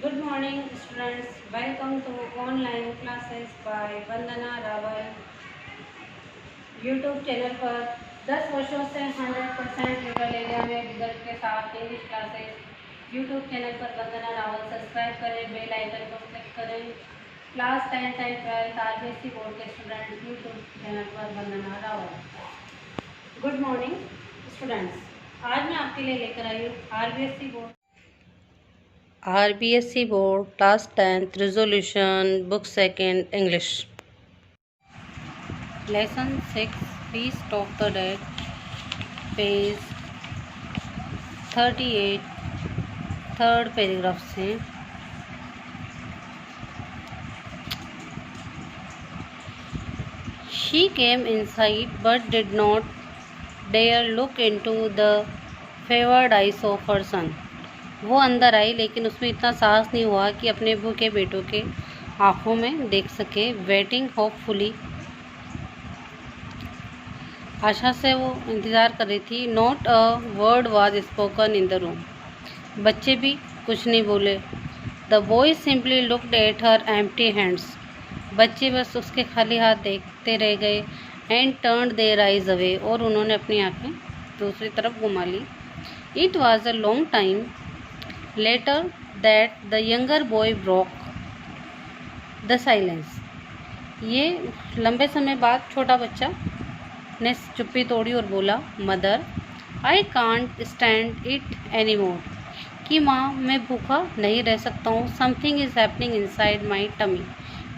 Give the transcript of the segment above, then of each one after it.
Good morning, students. Welcome to online classes by Vandana Rawal YouTube channel पर 10 वर्षों से 100% rural area में result के साथ इंग्लिश क्लासेस YouTube चैनल पर वंदना रावल सब्सक्राइब करें, बेल आइकन को क्लिक करें। Class 10th and 12th RBSC board के स्टूडेंट YouTube चैनल पर वंदना रावल। गुड मॉर्निंग स्टूडेंट्स, आज मैं आपके लिए लेकर आई हूँ RBSC Board Class 10th Resolution Book 2nd English Lesson 6 Feast of the Dead, page 38, third paragraph से। She came inside but did not dare look into the favored eyes of her son. वो अंदर आई लेकिन उसमें इतना साहस नहीं हुआ कि अपने भूखे बेटों के आंखों में देख सके। वेटिंग होपफुली, आशा से वो इंतज़ार कर रही थी। Not a word was spoken in the room, बच्चे भी कुछ नहीं बोले। The boy simply looked at her empty hands, बच्चे बस उसके खाली हाथ देखते रह गए। And turned their eyes away, और उन्होंने अपनी आंखें दूसरी तरफ घुमा ली। It was a long time later that the younger boy broke the silence, ये लंबे समय बाद छोटा बच्चा ने चुप्पी तोड़ी और बोला, mother I can't stand it any more, कि माँ मैं भूखा नहीं रह सकता हूँ। Something is happening inside my tummy,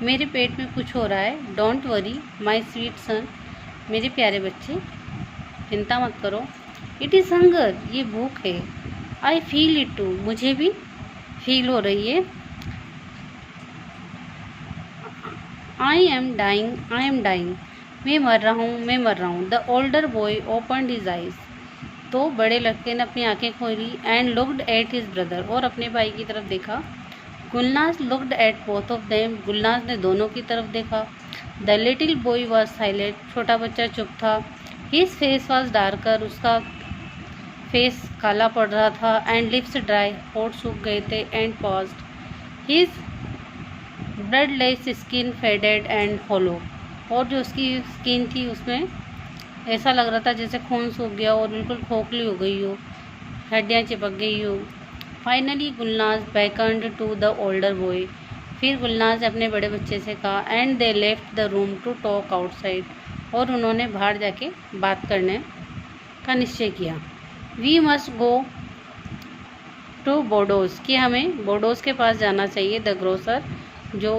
मेरे पेट में कुछ हो रहा है। Don't worry my sweet son, मेरे प्यारे बच्चे चिंता मत करो। इट इज़ हंगर, ये भूख है। आई फील इट टू, मुझे भी फील हो रही है। आई एम डाइंग, मैं मर रहा हूँ। The older boy opened his eyes, तो बड़े लड़के ने अपनी आंखें खोली। And looked at his brother, और अपने भाई की तरफ देखा। Gulnaz looked at both of them, Gulnaz ने दोनों की तरफ देखा। The little boy was silent, छोटा बच्चा चुप था। हिज फेस वॉज डार्कर, उसका फेस काला पड़ रहा था। एंड लिप्स ड्राई, होठ सूख गए थे। And paused, his bloodless skin faded and hollow, और जो उसकी स्किन थी उसमें ऐसा लग रहा था जैसे खून सूख गया और बिल्कुल खोखली हो गई हो, हड्डियाँ चिपक गई हो। Finally Gulnaz beckoned to the older boy, फिर गुलनाज ने अपने बड़े बच्चे से कहा। And they left the room to talk outside, और उन्होंने बाहर जाके बात करने का निश्चय किया। We must go to Bodo's, कि हमें बोडोज के पास जाना चाहिए। द ग्रोसर, जो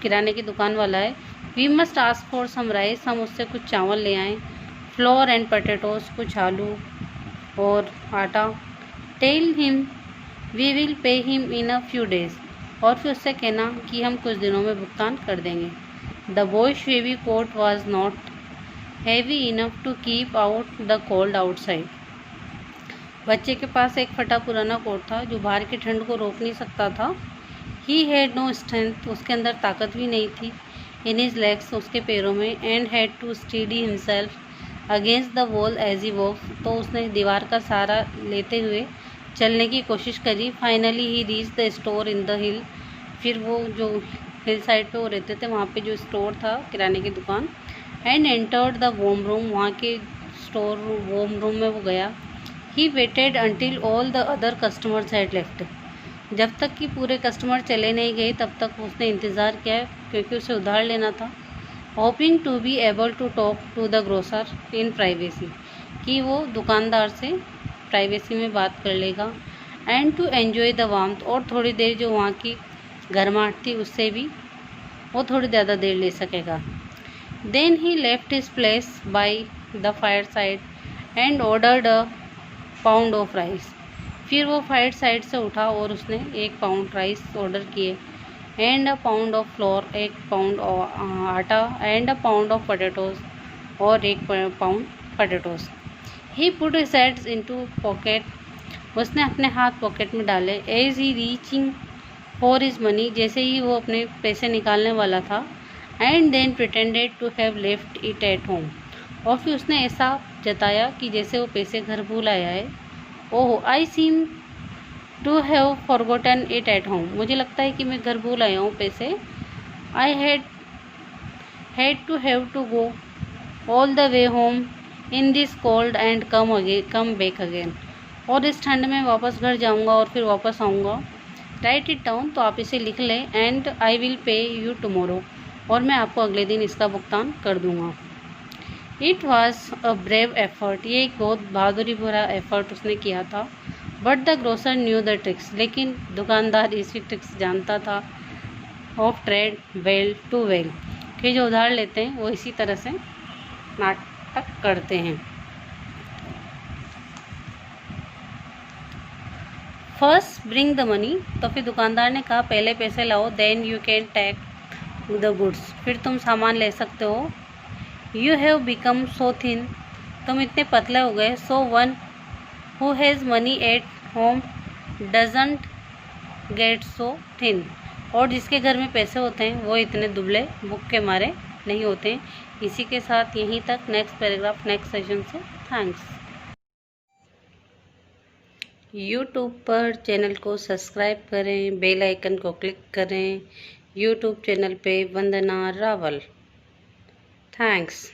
किराने की दुकान वाला है। We must ask for some rice, हम उससे कुछ चावल ले आएँ। फ्लोर एंड पटेटोज, कुछ आलू और आटा। Tell him we will pay him in a few days, और फिर उससे कहना कि हम कुछ दिनों में भुगतान कर देंगे। The boy's heavy coat was not heavy enough to keep out the cold outside, बच्चे के पास एक फटा पुराना कोट था जो बाहर की ठंड को रोक नहीं सकता था। ही हैड नो स्ट्रेंथ, उसके अंदर ताकत भी नहीं थी। इन हिज लेग्स, उसके पैरों में। And had to steady himself against the wall as he walk, तो उसने दीवार का सहारा लेते हुए चलने की कोशिश करी। Finally he reach the store in the हिल, फिर वो जो हिल साइड पे वो रहते थे वहाँ पे जो स्टोर था, किराने की दुकान। And entered the warm room, वहाँ के स्टोर वॉर्म रूम में वो गया। He waited until all the other customers had left, जब तक कि पूरे कस्टमर चले नहीं गए तब तक उसने इंतज़ार किया, क्योंकि उसे उधार लेना था। Hoping to be able to talk to the grocer in privacy, कि वो दुकानदार से प्राइवेसी में बात कर लेगा। And to enjoy the warmth, और थोड़ी देर जो वहाँ की गर्माहट थी उससे भी वो थोड़ी ज़्यादा देर ले सकेगा। Then he left his place by the fire side and ordered a pound of rice, फिर वो फायर साइड से उठा और उसने 1 पाउंड राइस ऑर्डर किए। And a pound of flour, 1 pound आटा। And a pound of potatoes, और 1 pound potatoes. He put his hands into pocket, उसने अपने हाथ पॉकेट में डाले। As he reaching for his money, जैसे ही वो अपने पैसे निकालने वाला था। And then pretended to have left it at home, और फिर उसने ऐसा जताया कि जैसे वो पैसे घर भूल आया है। Oh, I seem to have forgotten it at home, मुझे लगता है कि मैं घर भूल आया हूँ पैसे। I had to have to go all the way home in this cold and come back again, और इस ठंड में वापस घर जाऊँगा और फिर वापस आऊँगा। राइट इट डाउन, तो आप इसे लिख लें। And I will pay you tomorrow, और मैं आपको अगले दिन इसका भुगतान कर दूँगा। It was a brave effort, ये एक बहुत बहादुरी भरा एफर्ट उसने किया था। But the grocer knew the tricks, लेकिन दुकानदार इसी ट्रिक्स जानता था। Of trade well too well, कि जो उधार लेते हैं वो इसी तरह से नाटक करते हैं। फर्स्ट ब्रिंग द मनी, तो फिर दुकानदार ने कहा पहले पैसे लाओ। Then you can take the goods, फिर तुम सामान ले सकते हो। You have become so thin, तुम इतने पतले हो गए। So one who has money at home doesn't get so thin, और जिसके घर में पैसे होते हैं वो इतने दुबले भूख के मारे नहीं होते हैं। इसी के साथ यहीं तक, नेक्स्ट पैराग्राफ नेक्स्ट सेशन से। थैंक्स। यूट्यूब पर चैनल को सब्सक्राइब करें, बेल आइकन को क्लिक करें। यूट्यूब चैनल पे वंदना रावल। थैंक्स।